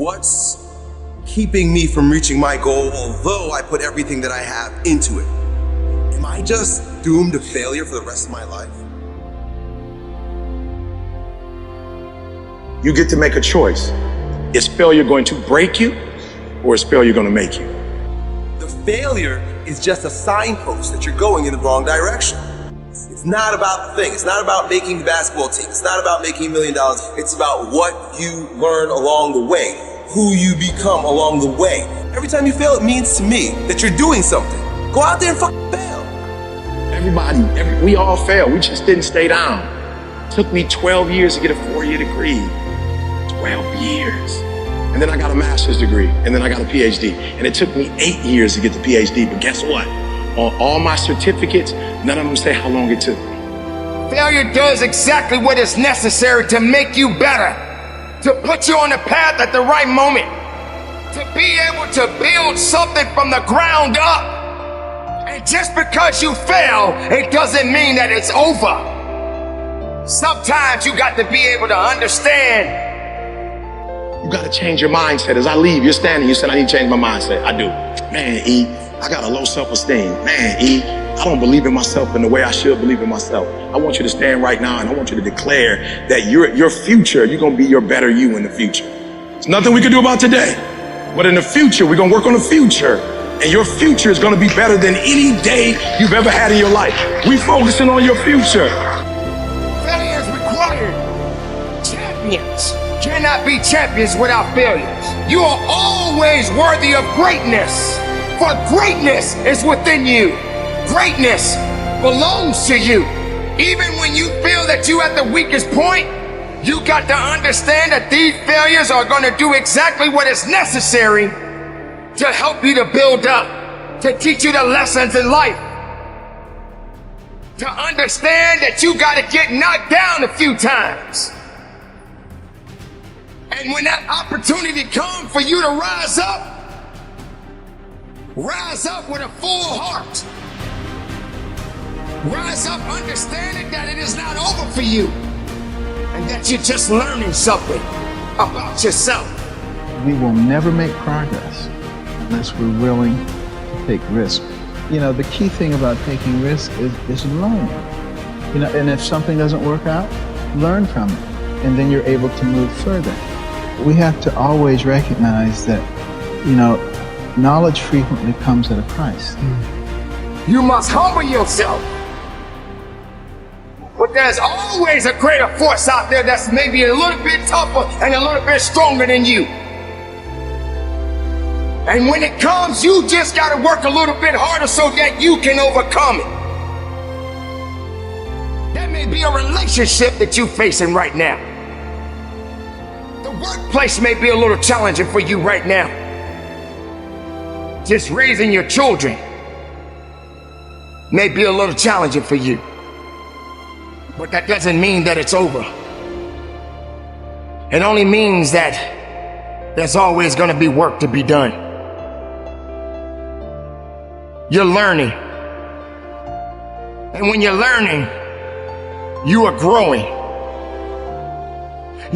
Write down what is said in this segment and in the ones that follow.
what's keeping me from reaching my goal, although I put everything that I have into it? Am I just doomed to failure for the rest of my life? You get to make a choice. Is failure going to break you, or is failure going to make you? The failure is just a signpost that you're going in the wrong direction. It's not about the thing. It's not about making the basketball team. It's not about making $1 million. It's about what you learn along the way, who you become along the way. Every time you fail, it means to me that you're doing something. Go out there and fucking fail. We all fail. We just didn't stay down. It took me 12 years to get a 4-year degree. 12 years. And then I got a master's degree, and then I got a PhD. And it took me 8 years to get the PhD, but guess what? On all my certificates, none of them say how long it took me. Failure does exactly what is necessary to make you better, to put you on the path at the right moment, to be able to build something from the ground up. And just because you fail, it doesn't mean that it's over. Sometimes you got to be able to understand. You got to change your mindset. As I leave, you're standing, you said, I need to change my mindset. I do. Man, E, I got a low self-esteem. Man, E, I don't believe in myself in the way I should believe in myself. I want you to stand right now and I want you to declare that your future, you're going to be your better you in the future. There's nothing we can do about today, but in the future, we're going to work on the future. And your future is going to be better than any day you've ever had in your life. We focusing on your future. Failure is required. Champions cannot be champions without failures. You are always worthy of greatness, for greatness is within you. Greatness belongs to you. Even when you feel that you're at the weakest point, you got to understand that these failures are going to do exactly what is necessary to help you to build up, to teach you the lessons in life, to understand that you got to get knocked down a few times. And when that opportunity comes for you to rise up with a full heart. Rise up understanding that it is not over for you and that you're just learning something about yourself. We will never make progress unless we're willing to take risks. You know, the key thing about taking risks is learning. You know, and if something doesn't work out, learn from it, and then you're able to move further. We have to always recognize that, you know, knowledge frequently comes at a price. You must humble yourself. But there's always a greater force out there that's maybe a little bit tougher and a little bit stronger than you. And when it comes, you just got to work a little bit harder so that you can overcome it. That may be a relationship that you're facing right now. The workplace may be a little challenging for you right now. Just raising your children may be a little challenging for you. But that doesn't mean that it's over. It only means that there's always going to be work to be done. You're learning. And when you're learning, you are growing.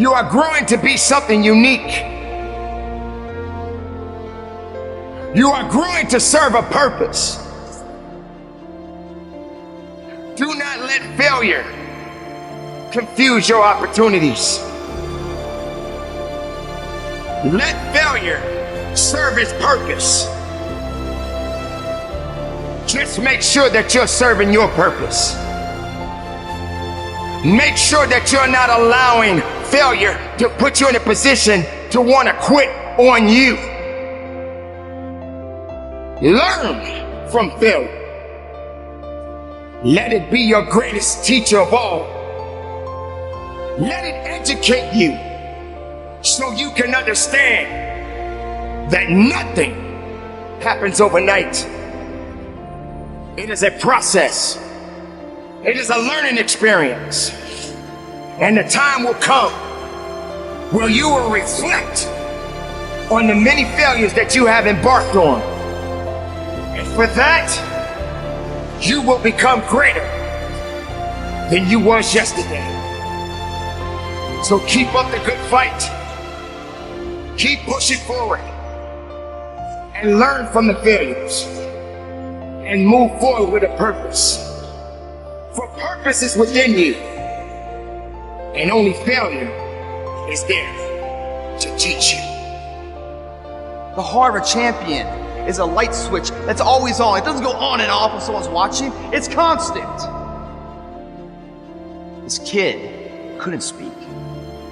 You are growing to be something unique. You are growing to serve a purpose. Do not let failure confuse your opportunities. Let failure serve its purpose. Just make sure that you're serving your purpose. Make sure that you're not allowing failure to put you in a position to want to quit on you. Learn from failure. Let it be your greatest teacher of all. Let it educate you so you can understand that nothing happens overnight. It is a process. It is a learning experience. And the time will come where you will reflect on the many failures that you have embarked on. And for that, you will become greater than you was yesterday. So keep up the good fight. Keep pushing forward and learn from the failures and move forward with a purpose. For purpose is within you, and only failure is there to teach you. The heart of a champion is a light switch that's always on. It doesn't go on and off when someone's watching. It's constant. This kid couldn't speak.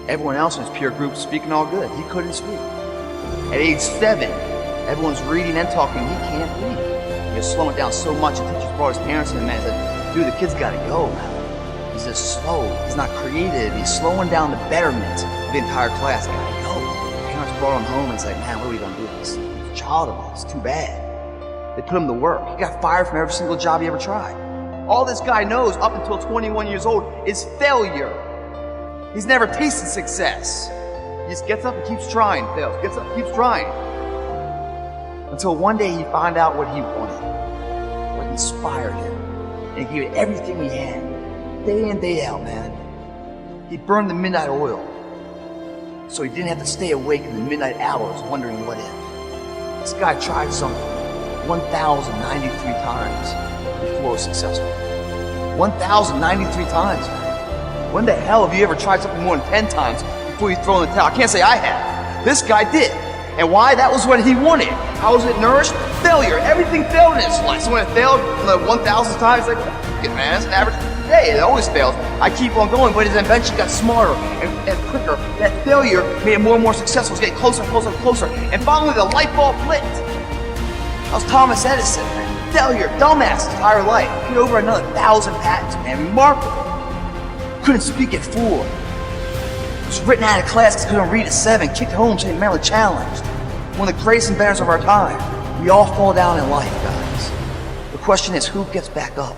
Everyone else in his peer group was speaking all good. He couldn't speak. At age 7, everyone's reading and talking. He can't read. He was slowing down so much, the teachers brought his parents in and said, dude, the kid's gotta go, man. He's just slow. He's not creative. He's slowing down the betterment of the entire class. Gotta go. Parents brought him home and he's like, man, what are we gonna do with this? He's a child of us. It's too bad. They put him to work. He got fired from every single job he ever tried. All this guy knows up until 21 years old is failure. He's never tasted success. He just gets up and keeps trying, fails. Gets up and keeps trying. Until one day he found out what he wanted, what inspired him. And he gave it everything he had, day in, day out, man. He burned the midnight oil, so he didn't have to stay awake in the midnight hours wondering what if. This guy tried something 1,093 times before it was successful. 1,093 times, man. When the hell have you ever tried something more than 10 times before you throw in the towel? I can't say I have. This guy did. And why? That was what he wanted. How was it nourished? Failure. Everything failed in his life. So when it failed the 1,000th time, it's like, fuck it, man, it's an average day. It always fails. I keep on going, but his invention got smarter and quicker. That failure made it more and more successful. It's getting closer and closer and closer. And finally, the light bulb lit. That was Thomas Edison, man. Failure, dumbass, his entire life. Get over another 1,000 patents, man. Remarkable. Couldn't speak at 4. Was written out of class because couldn't read at 7. Kicked home, St. Maryland challenged. One of the greatest inventors of our time. We all fall down in life, guys. The question is, who gets back up?